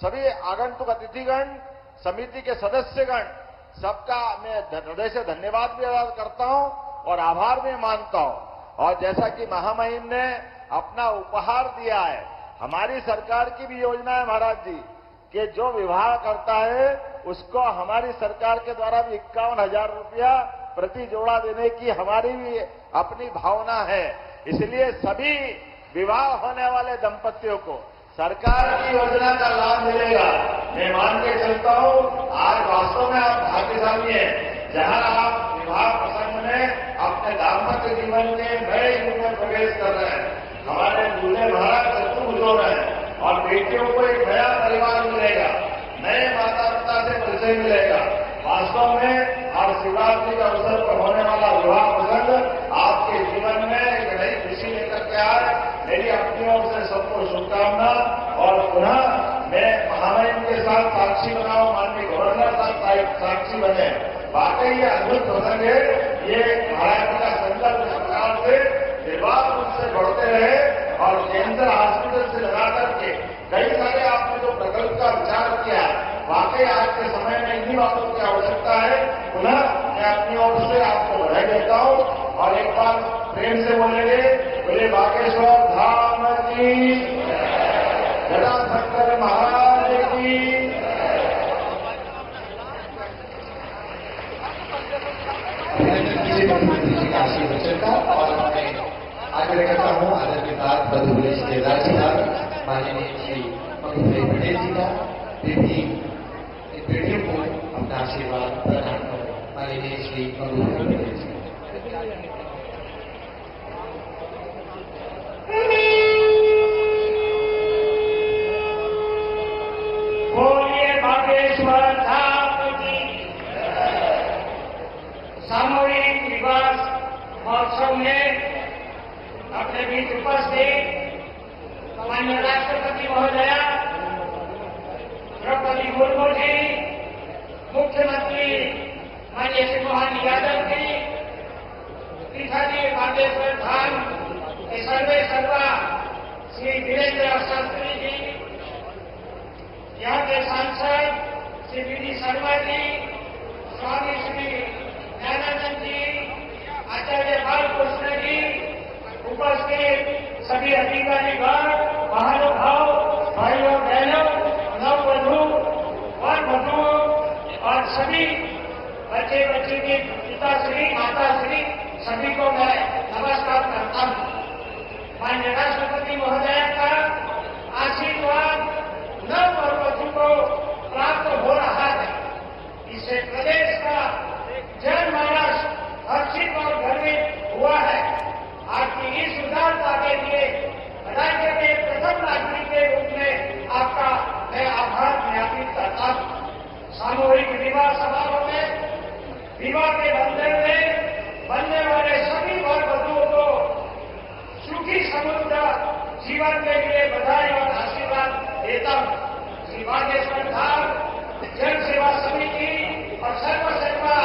सभी आगंतुक अतिथिगण, समिति के सदस्यगण, सबका मैं हृदय से धन्यवाद भी अदा करता हूं और आभार भी मानता हूं। और जैसा कि महामहिम ने अपना उपहार दिया है, हमारी सरकार की भी योजना है महाराज जी कि जो विवाह करता है उसको हमारी सरकार के द्वारा भी 51,000 रुपया प्रति जोड़ा देने की हमारी भी अपनी भावना है। इसलिए सभी विवाह होने वाले दंपतियों को सरकार की योजना का लाभ मिलेगा। मैं मान के चलता हूं, आज वास्तव में आप भाग्यशाली हैं, जहां आप विवाह प्रसंग में अपने दाम्पत्य जीवन के नए युग में प्रवेश कर रहे हैं। हमारे दूल्हे महाराज चतुर्भुज हो रहे हैं और बेटियों को एक नया परिवार मिलेगा, नए माता पिता से परिचय मिलेगा। वास्तव में हर शिवरात्रि के अवसर पर होने वाला विवाह प्रसंग आपके जीवन में एक नई खुशी लेकर के आए। मेरी अपनी ओर से सबको शुभकामना। और पुनः मैं महामहिम के साथ साक्षी बनाऊं, माननीय गवर्नर साहब साक्षी बने। वाकई ये अद्भुत प्रसंग है। ये महाराज जी का संकल्प इस प्रकार से निर्बाध रूप से बढ़ते रहे और कैंसर हॉस्पिटल से लगा करके कई सारे आपने जो प्रकल्प का विचार किया, वाकई आज के समय में इन्हीं बातों की आवश्यकता है। पुनः मैं अपनी ओर से आपको बधाई देता हूं और एक बार प्रेम से बोलेंगे, बोले बागेश्वर धाम की, गदा शंकर महाराज की। वचन का और मैं आग्रह करता हूँ आदर के बाद बधुले केदार जी का, माननीय श्री मधुभाई पटेल जी का बेटियों को अपना आशीर्वाद प्रदान करें। माननीय श्री मधुभाई पटेल जी। बोलिए बागेश्वर धाम की। सामूहिक विवाह महोत्सव में अपने बीच उपस्थित माननीय राष्ट्रपति महोदया द्रौपदी मुर्मू जी, मुख्यमंत्री माननीय श्री मोहन यादव जी, पीठाधीश बागेश्वर धाम के सर्वे सर्वा श्री वीरेंद्र शास्त्री जी, यहाँ के सांसद श्री वी शर्मा जी, स्वामी श्री ज्ञानानंद जी, आचार्य बालकृष्ण जी, उपस्थित सभी अधिकारीगण, महानुभाव, भाइयों बहनों, नववधू और वधु और सभी बच्चे बच्ची की पिताश्री माताश्री सभी को मैं नमस्कार करता हूँ। माननीय राष्ट्रपति महोदय का आशीर्वाद नव और वधु को प्राप्त हो रहा है। इससे प्रदेश का जनमानस हर्षित और गर्वित हुआ है। आपकी इस उदारता के लिए राज्य के प्रथम नागरिक के रूप में आपका मैं आभार ज्ञापित करता हूँ। सामूहिक विवाह समारोह में विवाह के बंधन में बनने वाले सभी वर वधुओं को सुखी समृद्ध जीवन के लिए बधाई और आशीर्वाद देता हूँ। श्री बागेश्वर धाम जन सेवा समिति और सर्वसेवा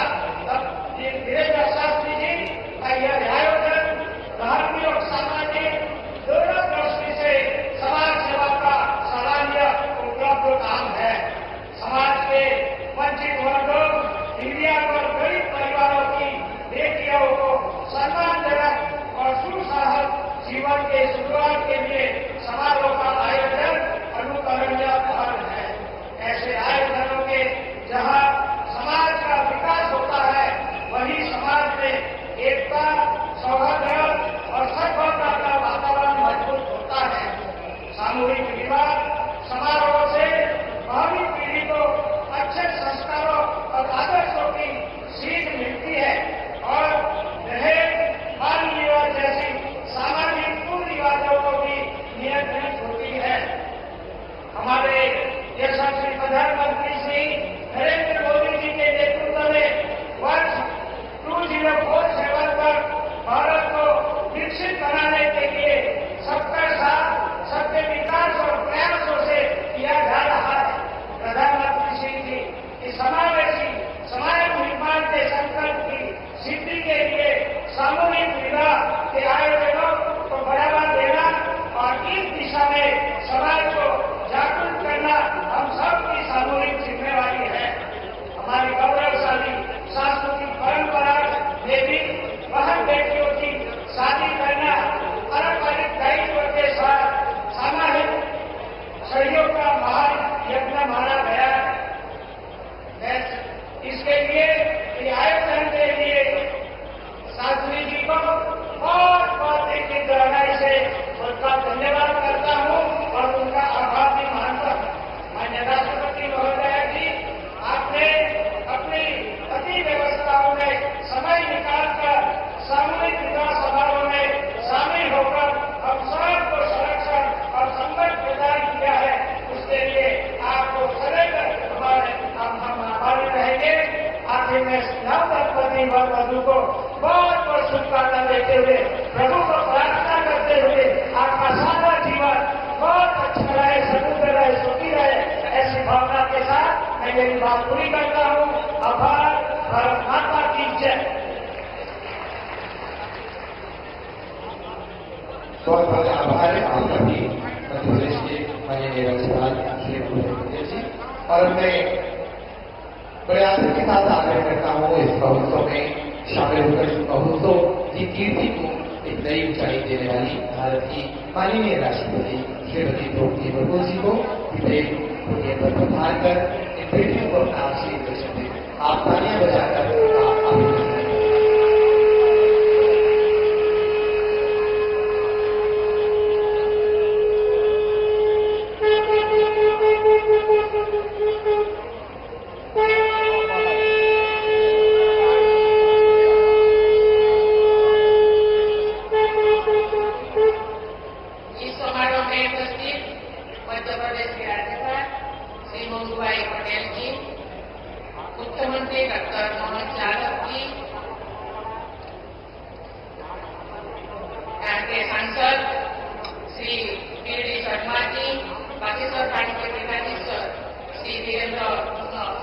वीरेंद्र शास्त्री जी का यह आयोजन धार्मिक और सामाजिक दोनों दृष्टि से समाज सेवा का सराहनीय उपलब्ध काम है। समाज के वंचित वर्गों, दिव्यांग और गरीब परिवारों की बेटियों को सम्मानजनक और सुसाहस जीवन के शुरुआत के लिए समारोह का आयोजन अनुकरणीय पहल है। ऐसे आयोजनों के जहां समाज का विकास होता है, वहीं समाज में एकता, सौहार्द और सद्भावना का वातावरण मजबूत होता है। सामूहिक विवाह समारोह से भावी पीढ़ी को अच्छे संस्कारों और आदर्शों की सीख मिलती है और दहेज, बाल विवाह जैसी सामाजिक कुरीतियों को भी नियंत्रित होती है। हमारे यशस्वी प्रधानमंत्री श्री नरेंद्र मोदी जी के नेतृत्व में वर्ष 2047 तक भारत को विकसित बनाने के लिए सबका साथ, सबके विकास और प्रयासों से किया जा रहा है। प्रधानमंत्री श्री जी इस समावेशी समाज निर्माण के संकल्प की सिद्धि के लिए सामूहिक विवाह के आयोजनों को बढ़ावा देना और इस दिशा में समाज को जागरूक करना हम यज्ञ माना गया है। इसके लिए, आयोजन के लिए शास्त्री जी को बहुत बहुत एक गहराई से उनका धन्यवाद करता हूं और उनका आभार भी मानता हूं। माननीय राष्ट्रपति महोदय जी, आपने अपनी सभी व्यवस्थाओं में समय निकालकर सामूहिक विकास समारोह में शामिल होकर हम सबको संरक्षण और संबंध प्रदान किया है। उसके लिए आपको सदैव हम आभारी रहेंगे। आखिर में नवदंपति वर वधु को बहुत बहुत शुभकामना देते हुए, प्रभु को प्रार्थना करते हुए आपका सारा जीवन बहुत अच्छा रहे, समृद्ध रहे, सुखी रहे, ऐसी भावना के साथ मैं मेरी बात पूरी करता हूं। आभार। भारत माता की जय। बहुत बहुत आभार है आपका भी मध्य प्रदेश के माननीय राज्यपाल श्री भूपेंद्र जी। और मैं बड़े आदर के साथ आग्रह करता हूँ इस महोत्सव में शामिल होकर इस महोत्सव की कीर्ति को एक नई ऊंचाई देने वाली भारत की माननीय राष्ट्रपति श्रीमती द्रौपदी मुर्मू जी को पर पधार कर इन बेटियों को अपना आशीर्वाद दें। आप तालियां बजाकर अभिनंदन। मुख्यमंत्री डॉक्टर मोहन यादव जी, यहाँ के सांसद श्री पी.डी. शर्मा जी, बागेश्वर पानी के जिलाधीश श्री वीरेंद्र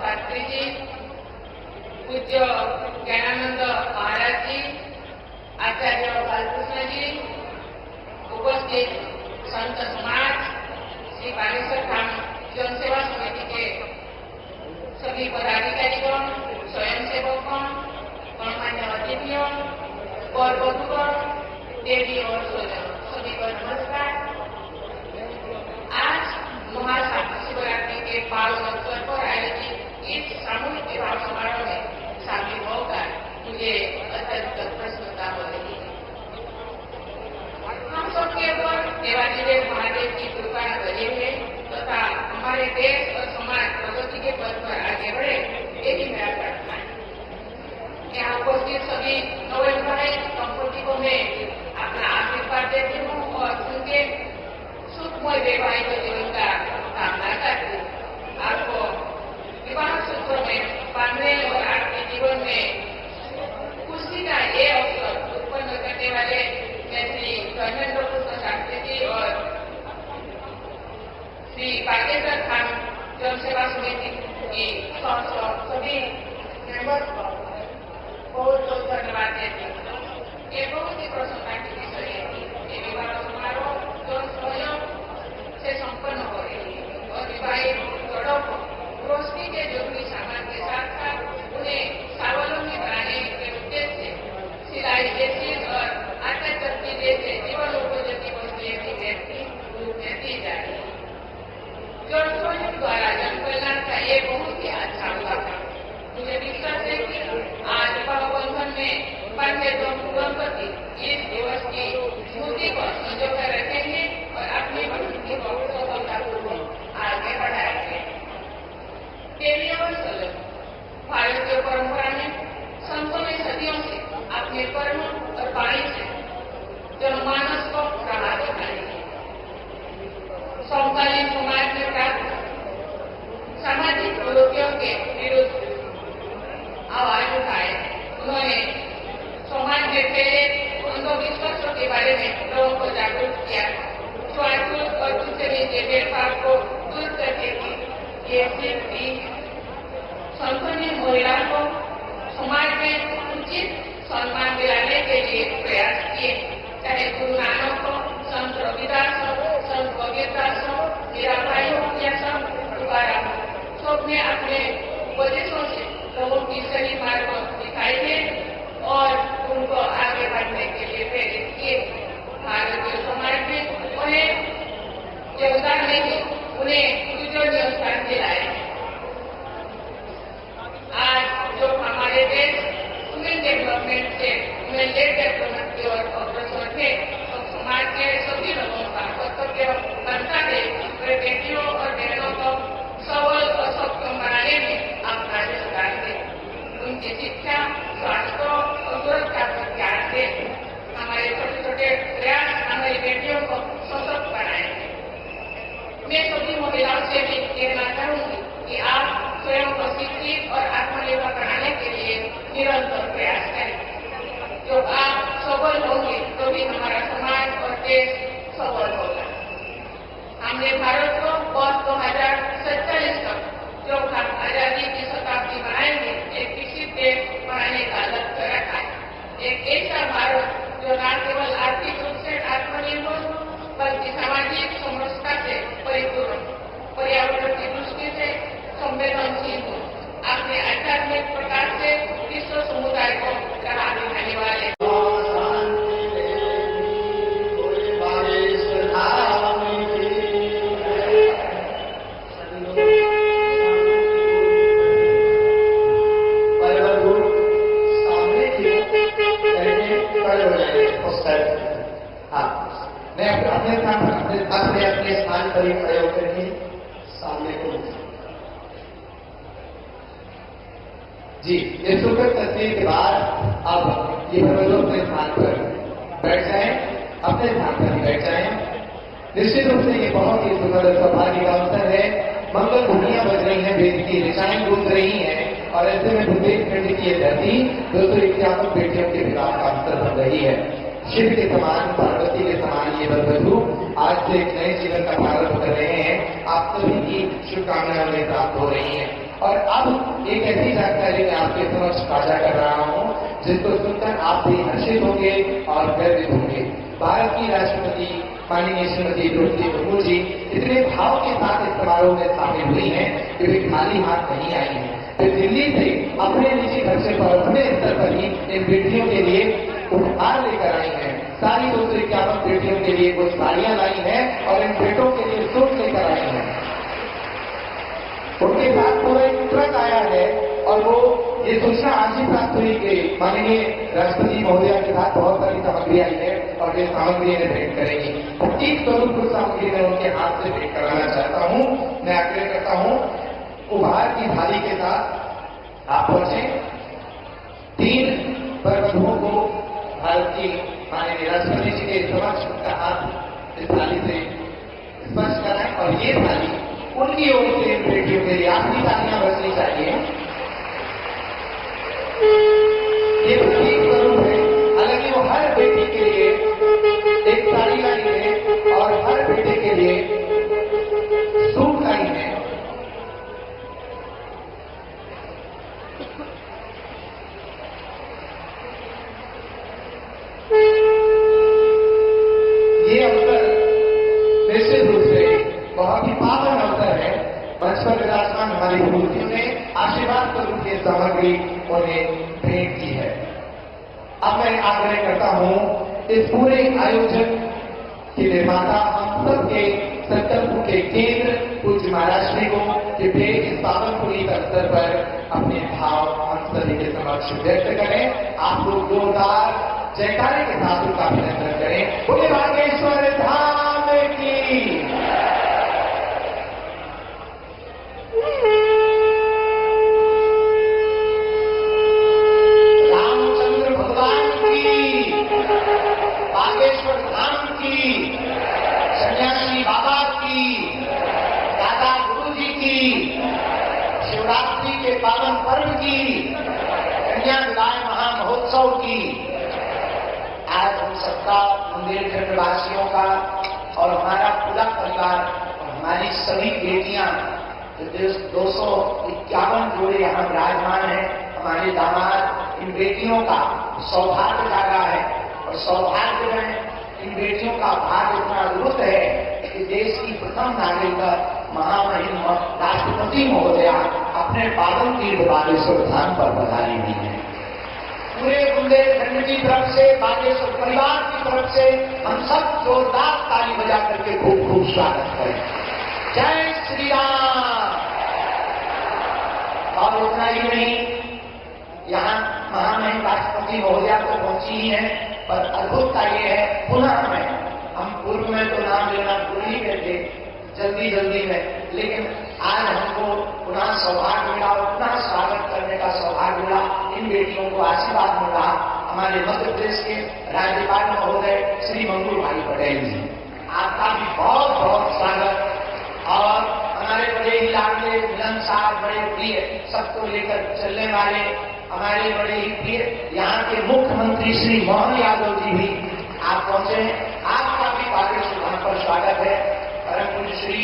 शास्त्री जी, पूज्य ज्ञानानंद महाराज जी, आचार्य बालकृष्ण जी, उपस्थित संत समाज, श्री बागेश्वर धाम जनसेवा समिति के सभी पदाधिकारीगण, स्वयंसेवकों, गणमान्य अतिथियों और बंधुगण, देवी और स्वजन, सभी को नमस्कार। आज महाशिवरात्रि के पावन अवसर पर आयोजित इस सामूहिक विवाह समारोह में शामिल होकर मुझे अत्यंत प्रसन्नता हो रही है। हम सबके ऊपर देवाधिदेव महादेव की कृपा बनी है तथा हमारे देश और समाज प्रगति के पथ पर आगे बढ़े, यही मेरा प्रार्थना है। यहाँ उपस्थित सभी नवविवाहित दंपति को मैं अपना आशीर्वाद देती हूँ और उनके सुखमय वैवाहिक जीवन का कामना करती हूँ। आपको विवाह सूत्र में बांधने और आपके जीवन में खुशी का ये अवसर उत्पन्न करने वाले श्री धर्मेंद्र कृष्ण शास्त्री जी और श्री बागेश्वर धाम जनसेवा समिति की सभी मेंबर्स को बहुत बहुत धन्यवाद देती हूँ। ये बहुत ही प्रसन्नता की विषय है। ये विवाह समारोह जन सहयोग से संपन्न हो रही है और विवाहित जोड़ों को रोशनी के जरूरी सामान के साथ साथ उन्हें स्वावलंबी बनाने के उद्देश्य से सिलाई मशीन और आटा चक्की जैसे जीवन उपयोगी वस्तुएं भी दी जा रही है। जन सहयोग द्वारा जन कल्याण का ये बहुत ही अच्छा हुआ था। मुझे विश्वास है कि आज विवाह बंधन में बांधे दंपति इस दिवस की स्मृति को संजोकर रखेंगे और अपनी प्रकृति को सफलतापूर्वक आगे बढ़ाएंगे। देवी और स्वजन, भारतीय परंपरा में संतों ने सदियों से अपने कर्म और वाणी से जनमानस को राह दिखाई है। समकालीन समाज में प्राप्त सामाजिक कुरीतियों के विरुद्ध आवाज उठाए। उन्होंने समाज में फैले अंधविश्वासों के बारे में लोगों को जागरूक किया। छुआछूत और दूसरे के भेदभाव को दूर करने की ये सीख दी। संतों ने महिलाओं को समाज में उचित सम्मान दिलाने के लिए प्रयास किए। चाहे गुरु नानक हो, संत रविदास हो, संत कबीरदास हो, मीराबाई हो या संत तुकाराम हो, सबने अपने उपदेशों से लोगों की सही मार्ग दिखाई है और उनको आगे बढ़ने के लिए प्रेरित किए। भारतीय समाज में उन्हें योगदान नहीं, उन्हें पूजनीय स्थान सबल होंगे तो भी हमारा समाज और देश सबल होगा। हमने भारत को वर्ष 2047 तक जो हम आजादी की शताब्दी बनाएंगे, एक विकसित देश बनाने का लक्ष्य रखा है। एक ऐसा भारत जो न केवल आर्थिक रूप से आत्मनिर्भर बल्कि सामाजिक समरसता से परिपूर्ण, पर्यावरण की दृष्टि से संवेदनशील हो, अपने आध्यात्मिक प्रकार से विश्व समुदाय को राह दिखाने वाले अपने स्थान पर ही खड़े होकर के सामने को जी इस सुखद तस्वीर के बाद अब ये लोग अपने स्थान पर बैठ जाएं, अपने स्थान पर ही बैठ जाएं। निश्चित रूप से ये बहुत ही सुखद सौभाग्य का अवसर है। मंगल ध्वनियां बज रही हैं, वेद की ऋचाएं गूंज रही हैं और ऐसे में बुंदेलखंड की ये धरती 251 बेटियों के विवाह का अवसर बन रही है। शिव के समान, पार्वती के समान ये वधू आज से एक नए जीवन का प्रारंभ कर रहे हैं। आप सभी की शुभकामनाएं उन्हें प्राप्त हो रही हैं। और अब एक ऐसी जानकारी मैं आपके समक्ष साझा कर रहा हूं जिसको सुनकर आप भी हर्षित होंगे और गर्वित होंगे। भारत की राष्ट्रपति माननीय श्रीमती द्रौपदी मुर्मू जी इतने भाव के साथ इस समारोह में शामिल हुई हैं कि वे खाली हाथ नहीं आई हैं। वे दिल्ली से अपने निजी खर्चे पर अपने स्तर पर ही इन बेटियों के लिए उपहार लेकर आई हैं। सारी 251 बेटियों के लिए कुछ साड़ियां लाई हैं और इन बेटों के लिए सूट लेकर आई हैं। उनके साथ पूरा एक ट्रक आया है और वो ये सूचना आज ही प्राप्त हुई कि माननीय राष्ट्रपति महोदया के साथ बहुत सारी सामग्री आई है और ये सामग्री इन्हें भेंट करेगी। 25 करोड़ की सामग्री मैं उनके हाथ से भेंट कराना चाहता हूं। मैं आग्रह करता हूं उपहार की थाली के साथ आप पहुंचे। 3 वधुओं को भारत की माननीय राष्ट्रपति जी के समक्ष उनका हाथ इस थाली से स्पर्श कराएं और ये थाली उनकी ओर से बेटियों के लिए आपकी तालियां बजनी चाहिए। ये प्रतीक स्वरूप है। हालांकि वो हर बेटी के लिए एक साड़ी लाई है और हर बेटे के लिए सूट लाई है। ये अवसर निश्चित रूप से बहुत ही पावन अवसर है। मंच पर विराजमान हमारी मूर्तियों ने आशीर्वाद स्वरूप ये सामग्री उन्हें भेंट की है। अब मैं आग्रह करता हूं इस पूरे आयोजन के निर्माता हम सबके संकल्प के केंद्र पूज्य महाराज श्री को कि वे इस पावन पुनीत अवसर पर अपने भाव हम सभी के समक्ष व्यक्त करें। आप लोग जोरदार जयकारे के साथ उनका अभिनंदन करें। बोले बागेश्वर धाम की। रामचंद्र भगवान की, बागेश्वर धाम की, सन्यासी बाबा की, दादा गुरु जी की, शिवरात्रि के पावन पर्व की, कन्या विवाह महामहोत्सव की। आज हम सबका बुंदेलखंड वासियों का और हमारा पूरा परिवार और हमारी सभी बेटियां 251 जोड़े यहाँ विराजमान है। हमारे दामाद इन बेटियों का सौभाग्य जागा है और सौभाग्य में इन बेटियों का भाग्य इतना अद्भुत है कि देश की प्रथम नागरिक महामहिम राष्ट्रपति महोदया अपने पावन तीर्थ बागेश्वर धाम पर पधारी हुई है। पूरे बुंदेलखंड की तरफ से, बागेश्वर परिवार की तरफ से हम सब जोरदार ताली बजा करके खूब खूब स्वागत करें। जय श्री राम। और उतना ही नहीं, यहाँ महामहिम राष्ट्रपति महोदया तो पहुंची ही है, पर अद्भुतता ये है पुनः में हम पूर्व में तो नाम लेना भूल ही गए थे जल्दी जल्दी में, लेकिन आज हमको पुनः सौभाग्य मिला और पुनः स्वागत करने का सौभाग्य मिला। इन बेटियों को आशीर्वाद मिला हमारे मध्य प्रदेश के राज्यपाल महोदय श्री मंगू भाई पटेल जी। आपका भी बहुत बहुत स्वागत। और हमारे बड़े ही लाडले मिलनसार, बड़े प्रिय, सबको लेकर चलने वाले हमारे बड़े ही प्रिय यहाँ के मुख्यमंत्री श्री मोहन यादव जी भी आप पहुंचे हैं। आपका भी बागेश्वर धाम पर स्वागत है। परम पूज्य श्री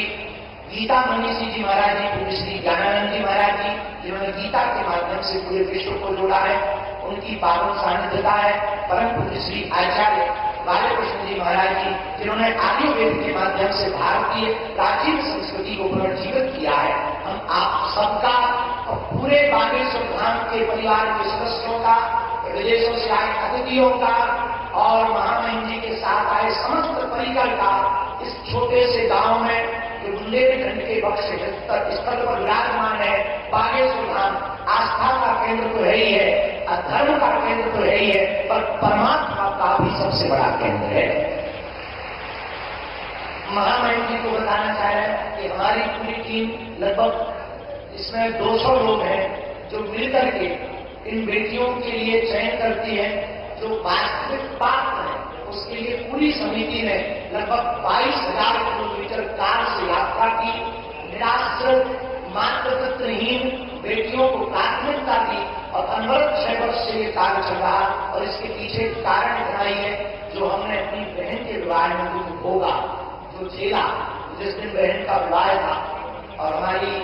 गीता मनीषी जी महाराज जी, पूज्य श्री ज्ञानानंद जी महाराज जी, जिन्होंने गीता के माध्यम से पूरे विश्व को जोड़ा है, उनकी पावन सानिध्यता है। परम पूज्य श्री आचार्य बालकृष्ण जी महाराज जी, जिन्होंने आयुर्वेद के माध्यम से भारतीय प्राचीन संस्कृति को पुनर्जीवित किया है। हम आप सबका और पूरे बागेश्वर धाम के परिवार के सदस्यों का, विदेशों से आए अतिथियों का और महामहिम जी के साथ आए समस्त परिकर का इस छोटे से गांव में जो बुंदेलखंड के बक्स स्थल पर विराजमान है, बागेश्वर धाम आस्था का केंद्र तो है ही है, धर्म का केंद्र तो है ही है, पर परमात्मा का भी सबसे बड़ा केंद्र है। महामहिम जी को बताना चाह रहे हैं कि हमारी पूरी टीम लगभग इसमें 200 लोग हैं जो मिलकर के इन बेटियों के लिए चयन करती है। जो वास्तविक पात्र है उसके लिए पूरी समिति ने लगभग 22,000 किलोमीटर कार से यात्रा की। निराश्रित मातृत्वहीन बेटियों को प्राथमिकता दी और अनवरत 6 वर्ष से ये कार्य चल रहा। और इसके पीछे कारण इतना ही है, जो हमने अपनी बहन के विवाह में जो भोगा, जो झेला, जिस दिन बहन का विवाह था और हमारी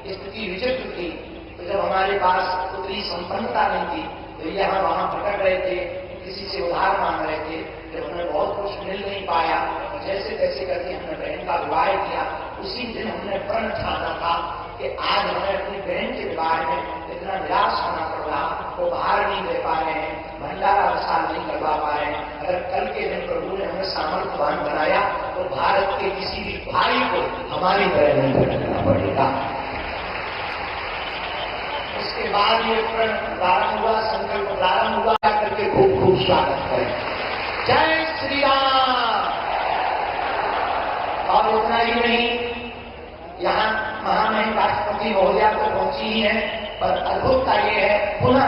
स्थिति विचित्र थी, तो जब हमारे पास उतनी संपन्नता नहीं थी तो ये हम वहां भटक रहे थे, किसी से उधार मांग रहे थे, जब हमें बहुत कुछ मिल नहीं पाया तो जैसे तैसे करके हमने बहन का विवाह किया। उसी दिन हमने प्रण ठाना था कि आज हमें अपनी बहन के विवाह में इतना निराश होना पड़ रहा, वो बाहर नहीं दे पा रहे हैं, भंडारा विशाल नहीं करवा पा रहे हैं। अगर कल के दिन प्रभु ने हमें सामर्थ्यवान बनाया तो भारत के किसी भी भाई को हमारी तरह नहीं भटकना पड़ेगा। उसके बाद ये प्रण प्रारंभ हुआ, संकल्प प्रारंभ हुआ, करके खूब खूब स्वागत करें। जय श्री राम। और उतना ही नहीं, यहाँ महामहिम राष्ट्रपति महोदया तो पहुंची ही है, पर अद्भुतता ये है, पुनः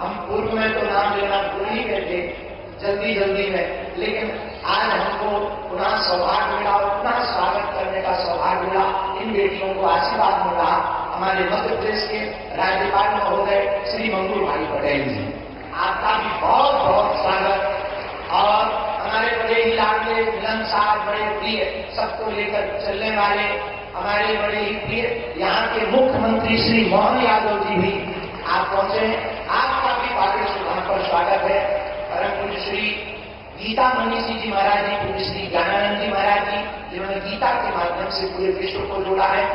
हम पूर्व में तो नाम लेना भूल ही गए थे जल्दी में, लेकिन आज हमको पुनः सौभाग्य मिला और पुनः स्वागत करने का सौभाग्य मिला। इन बेटियों को आशीर्वाद मिल रहा हमारे मध्य प्रदेश के राज्यपाल महोदय श्री मंगू भाई पटेल जी, आपका भी बहुत बहुत स्वागत। और हमारे बड़े ही लाडले मिलनसार, बड़े प्रिय, सबको लेकर चलने वाले हमारे बड़े ही प्रिय यहाँ के मुख्यमंत्री श्री मोहन यादव जी भी आप पहुंचे हैं। आपका भी बागेश्वर धाम पर स्वागत है। परम पूज्य श्री गीता मनीषी जी महाराज जी, पूज्य श्री ज्ञानानंद जी महाराज जी, जिन्होंने गीता के माध्यम से पूरे विश्व को जोड़ा है,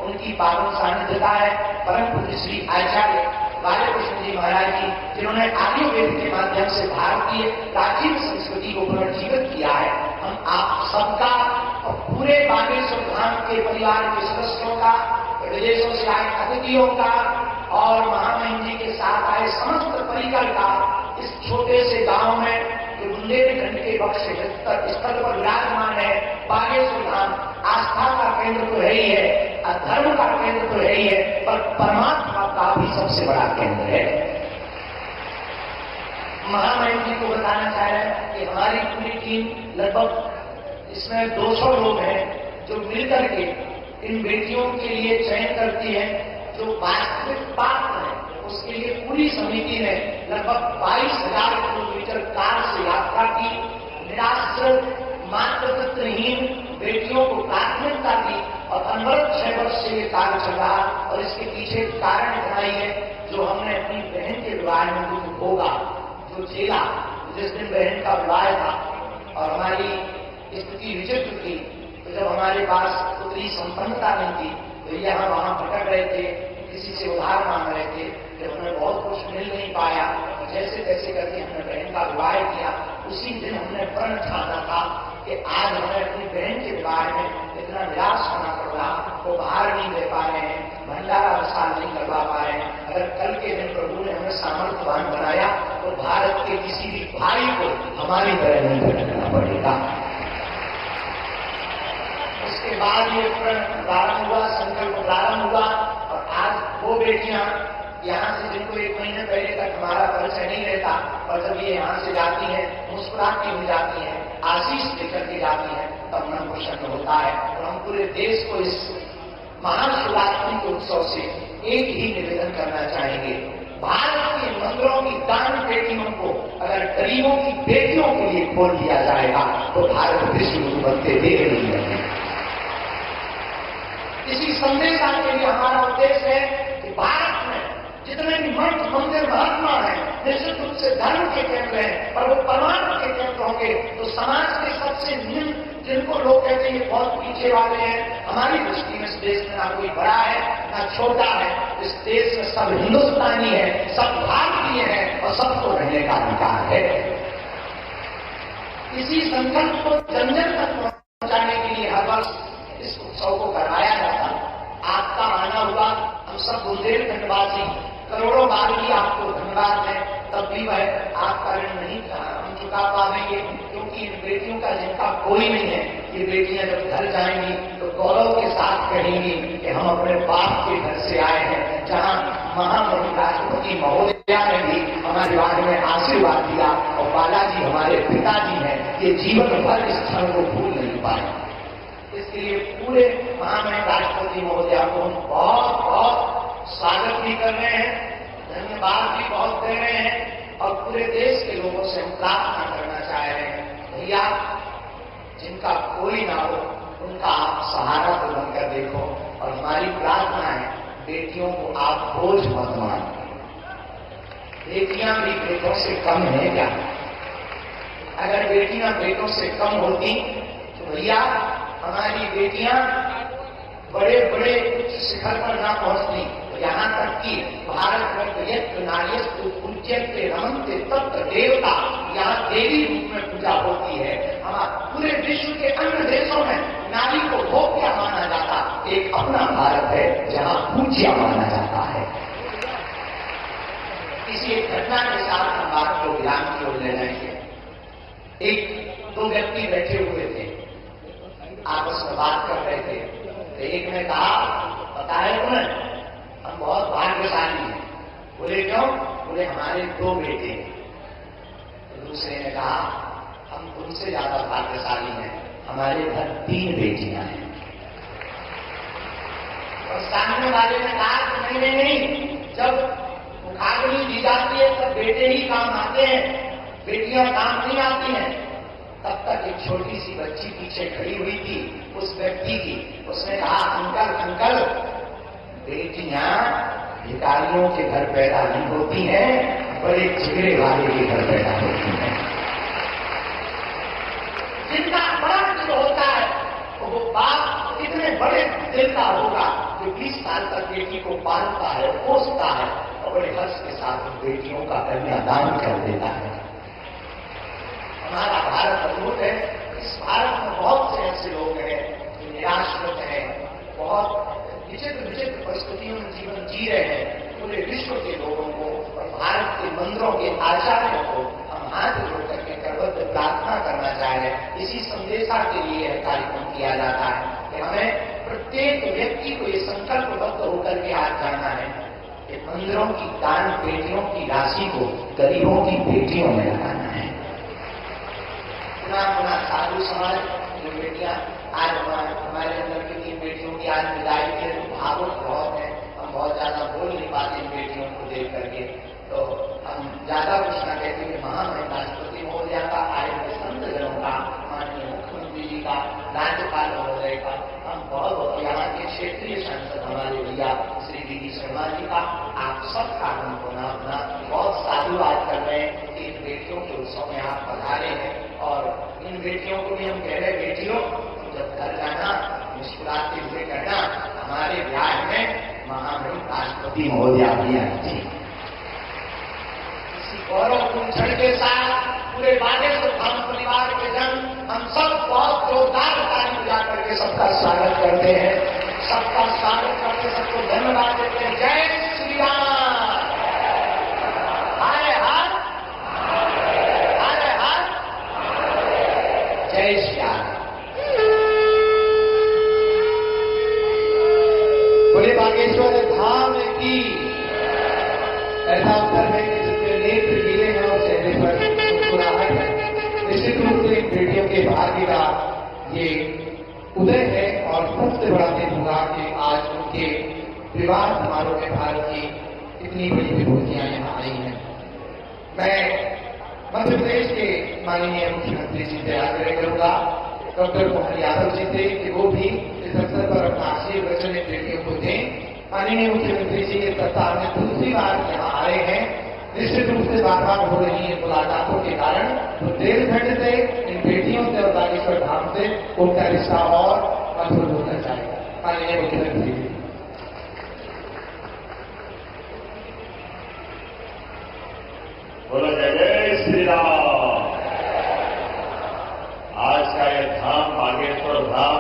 उनकी पावन सानिध्यता है। परम पूज्य श्री आचार्य बालकृष्ण जी महाराज जी, जिन्होंने आयुर्वेद के माध्यम से भारतीय प्राचीन संस्कृति को पुनर्जीवित किया है। हम आप सबका और पूरे बागेश्वर धाम के परिवार के सदस्यों का, विदेशों से आए अतिथियों का और महामहिम जी के साथ आए समस्त परिकर का इस छोटे से गांव में जो बुंदेलखंड के बक्स स्थल पर विराजमान है, बागेश्वर धाम आस्था का केंद्र तो है ही है, धर्म का केंद्र तो है ही है, पर परमात्मा का भी सबसे बड़ा केंद्र है। महामहिम जी को बताना चाह रहे हैं कि हमारी पूरी टीम लगभग इसमें 200 लोग हैं जो मिलकर के इन बेटियों के लिए चयन करती है। जो वास्तविक पात्र है उसके लिए पूरी समिति ने लगभग 22,000 किलोमीटर कार से यात्रा की। निराश्रित मातृत्वहीन बेटियों को प्राथमिकता दी और अनवरत 6 वर्ष से ये कार्य चल रहा। और इसके पीछे कारण इतना ही है, जो हमने अपनी बहन के विवाह में जो भोगा, जो झेला, जिस दिन बहन का विवाह था और हमारी स्थिति विचित्र थी, तो जब हमारे पास उतनी संपन्नता नहीं थी तो ये हम वहां भटक रहे थे, किसी से उधार मांग रहे थे, जब हमें बहुत कुछ मिल नहीं पाया तो जैसे तैसे करके हमने बहन का विवाह किया। उसी दिन हमने प्रण ठाना था कि आज हमें अपनी बहन के विवाह में इतना निराश होना पड़ रहा, वो बाहर नहीं दे पा रहे हैं, भंडारा विशाल नहीं करवा पा रहे हैं। अगर कल के दिन प्रभु ने हमें सामर्थ्यवान बनाया तो भारत के किसी भी भाई को हमारी तरह नहीं भटकना पड़ेगा। उसके बाद ये प्रण प्रारंभ हुआ, संकल्प प्रारंभ हुआ। और आज वो बेटियां यहाँ से, जिनको 1 महीने पहले तक हमारा परिचय नहीं रहता, और जब ये यहाँ से जाती हैं, मुस्कुराती हुई जाती हैं, आशीष लेकर के जाती हैं, तब मन प्रसन्न होता है। और हम पूरे देश को इस महाशिवरात्रि के उत्सव से एक ही निवेदन करना चाहेंगे भारत के मंदिरों की दान पेटियों को अगर गरीबों की बेटियों के लिए खोल दिया जाएगा तो भारत विश्व गुरु बनते देर नहीं लगेगा। इसी संदेशा के लिए हमारा उद्देश्य है कि भारत में जितने भी मठ मंदिर महात्मा हैं, निश्चित रूप से धर्म के केंद्र हैं, और वो परमात्मा के केंद्र होंगे तो समाज के सबसे निम्न, जिनको लोग कहते हैं ये बहुत पीछे वाले हैं, हमारी दृष्टि में इस देश में ना कोई बड़ा है ना छोटा है, इस देश में सब हिंदुस्तानी है, सब भारतीय है और सबको रहने का अधिकार है। इसी संकल्प को जन जन तक पहुंचाने के लिए हर वर्ष इस उत्सव को करवाया जाता है। आपका आना हुआ, हम सब बुंदेलखंडवासी करोड़ों बार भी आपको धन्यवाद है, तब भी वह आपका ऋण नहीं हम चुका पाएंगे, क्योंकि इन बेटियों का जिनका कोई नहीं है, ये बेटियां जब घर जाएंगी तो गौरव के साथ कहेंगी कि हम अपने बाप के घर से आए हैं, जहां महामहिम राष्ट्रपति महोदया ने भी हमारे बारे में आशीर्वाद दिया और बालाजी हमारे पिताजी हैं, ये जीवन भर इस क्षण को भूल नहीं पाए। इसलिए पूरे महामहिम राष्ट्रपति महोदया को हम बहुत बहुत स्वागत भी कर रहे हैं, धन्यवाद भी बहुत दे रहे हैं, और पूरे देश के लोगों से हम प्रार्थना करना चाह रहे हैं, भैया जिनका कोई ना हो उनका आप सहारा तो बनकर देखो, और हमारी प्रार्थना है बेटियों को आप बोझ मत मानो। बेटियां भी बेटों से कम है क्या? अगर बेटियां बेटों से कम होती तो भैया हमारी बेटियां बड़े बड़े उच्च शिखर पर ना पहुंचती, यहां तक कि भारत में यज्ञ नार्यस्तु पूज्यन्ते रमन्ते तत्र देवता, यहाँ देवी रूप में पूजा होती है। हमारे पूरे विश्व के अन्य देशों में नारी को भोग्या माना जाता, एक अपना भारत है जहां पूज्या माना जाता है। इसी एक घटना के साथ हम बात को विराम की ओर ले जाएंगे। दो व्यक्ति बैठे हुए थे, आपस में बात कर रहे थे, तो एक ने कहा, पता है तुम्हें हम बहुत भाग्यशाली हैं। बोले क्यों? बोले हमारे 2 बेटे हैं। तो दूसरे ने कहा, हम तुमसे ज्यादा भाग्यशाली हैं, हमारे घर 3 बेटियां हैं। और सामने वाले ने कहा कि नहीं, जब मुखाग्नि दी जाती है तब बेटे ही काम आते हैं, बेटियां काम नहीं आती हैं। तब तक एक छोटी सी बच्ची पीछे खड़ी हुई थी उस व्यक्ति की, उसने कहा, अंकल बेटियां भिखारियों के घर पैदा नहीं होती हैं, बड़े जिगरे वाले के घर पैदा होती हैं। जिनका बड़ा दिल होता है तो वो बाप इतने बड़े दिल का होगा जो 20 साल तक बेटी को पालता है, पोसता है और बड़े हर्ष के साथ बेटियों का कन्यादान कर देता है। हमारा भारत अद्भुत है। इस भारत में बहुत से ऐसे लोग हैं जो निराश्रित हैं, बहुत विचित्र विचित्र परिस्थितियों में जीवन जी रहे हैं। पूरे विश्व के लोगों को और भारत के मंदिरों के आचार्यों को हम हाथ जोड़ करके करबद्ध प्रार्थना करना चाहे। इसी संदेशा के लिए यह कार्यक्रम किया जाता है कि हमें प्रत्येक व्यक्ति को ये संकल्पबद्ध होकर के हाथ जाना है कि मंदिरों की दान पेटियों की राशि को गरीबों की बेटियों में लगाना है। पुनः साधु समाज जो बेटियां आज हमारे अंदर की 3 बेटियों की आज विदाई के भावुक बहुत है, हम बहुत ज्यादा बोल नहीं पाते इन बेटियों को देख करके, तो हम ज्यादा कुछ न कहते कि महामहिम राष्ट्रपति महोदया का, आए हुए संत जनों का, माननीय मुख्यमंत्री जी का, राज्यपाल महोदय का, हम बहुत यहाँ के क्षेत्रीय सांसद हमारे भैया श्री डी शर्मा जी का, आप सबका हम पुनः बहुत साधुवाद कर रहे हैं कि इन बेटियों के उत्सव में आप पधारे हैं। और इन बेटियों को भी हम कह रहे हैं, बेटियों जब घर जाना मुस्कुराते हुए कहना, हमारे ब्याह में महामहिम राष्ट्रपति महोदया भी आई थी। इसी गौरवपूर्ण क्षण के साथ पूरे बागेश्वर धाम परिवार के जन हम सब बहुत जोरदार ताली बजा करके सबका स्वागत करते हैं, सबका स्वागत करके सबको धन्यवाद देते हैं। जय श्री राम, हरे हर हरे हर, जय श्री राम। बोले बागेश्वर धाम की। ऐसा अवसर है कि जिसके नेत्र गिरे हैं और चेहरे पर मुस्कुराहट है, निश्चित रूप से बेटियों के भाग्य का ये उदय है। और सबसे बड़ा दिन होगा कि आज उनके विवाह समारोह में भारत की इतनी बड़ी विभूतियां यहाँ आई हैं। मैं मध्य प्रदेश के माननीय मुख्यमंत्री जी से आग्रह करूंगा डॉक्टर मोहन यादव जी से कि वो भी इस अवसर पर अपना आशीर्वचन इन बेटियों को दें। माननीय मुख्यमंत्री जी इस सप्ताह में दूसरी बार यहाँ आए हैं। निश्चित रूप से बार बार हो रही इन मुलाकातों के कारण तो देशखंड से इन बेटियों से और बागेश्वर धाम से उनका रिश्ता और मजबूत होता जाएगा। माननीय मुख्यमंत्री जी। बोलो जय जय श्री राम। आज का यह धाम बागेश्वर धाम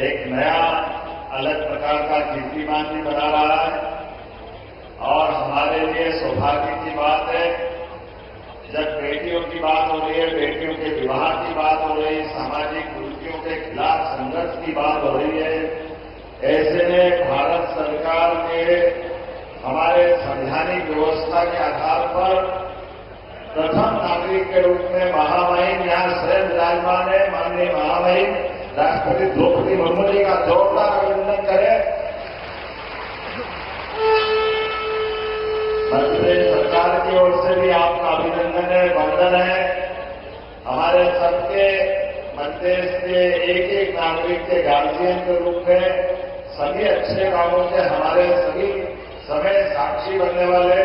एक नया अलग प्रकार का कीर्तिमान भी बना रहा है और हमारे लिए सौभाग्य की बात है जब बेटियों की बात हो रही है, बेटियों के विवाह की बात हो रही है, सामाजिक कुरीतियों के खिलाफ संघर्ष की बात हो रही है। ऐसे में भारत सरकार के हमारे संवैधानिक व्यवस्था के आधार पर प्रथम नागरिक के रूप में महामहिम यहाँ स्वयं विराजमान है। माननीय महामहिम राष्ट्रपति द्रौपदी मुर्मू जी का जोरदार अभिनंदन करें। मध्य प्रदेश सरकार की ओर से भी आपका अभिनंदन है, वंदन है। हमारे सबके मध्य प्रदेश के एक एक नागरिक के गार्जियन के रूप में सभी अच्छे कामों के हमारे सभी समय साक्षी बनने वाले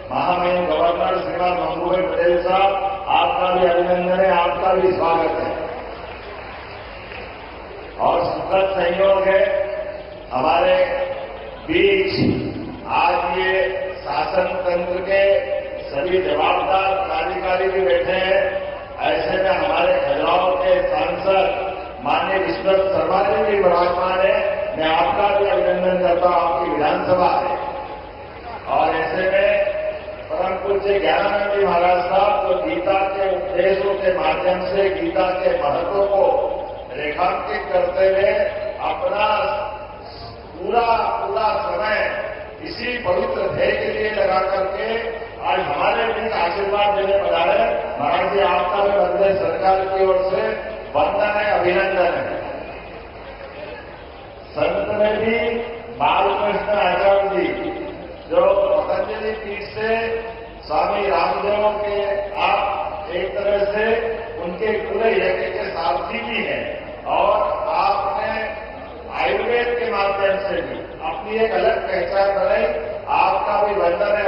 महामहिम गवर्नर श्रीमान मंगूभाई पटेल साहब, आपका भी अभिनंदन है, आपका भी स्वागत है। और सुखद संयोग है हमारे बीच आज ये शासन तंत्र के सभी जवाबदार पदाधिकारी भी बैठे हैं। ऐसे में हमारे खजुराहो के सांसद माननीय विश्वनाथ शर्मा जी भी विराजमान है। मैं आपका भी अभिनंदन करता हूं, आपकी विधानसभा है। और ऐसे में परम पूज्य ज्ञानानंद जी महाराज साहब जो गीता के उपदेशों के माध्यम से गीता के महत्व को रेखांकित करते हुए अपना पूरा समय इसी पवित्र ध्येय के लिए लगा करके आज हमारे बीच आशीर्वाद देने पधारे। महाराज जी आपका भी मध्य प्रदेश सरकार की ओर से वंदन है, अभिनंदन है। संत में भी बालकृष्ण आचार्य जी जो पतंजलि पीठ से स्वामी रामदेव के आप एक तरह से उनके पूरे यज्ञ के सारथी भी हैं और आपने आयुर्वेद के माध्यम से भी अपनी एक अलग पहचान बनाई। आपका भी वंदन है,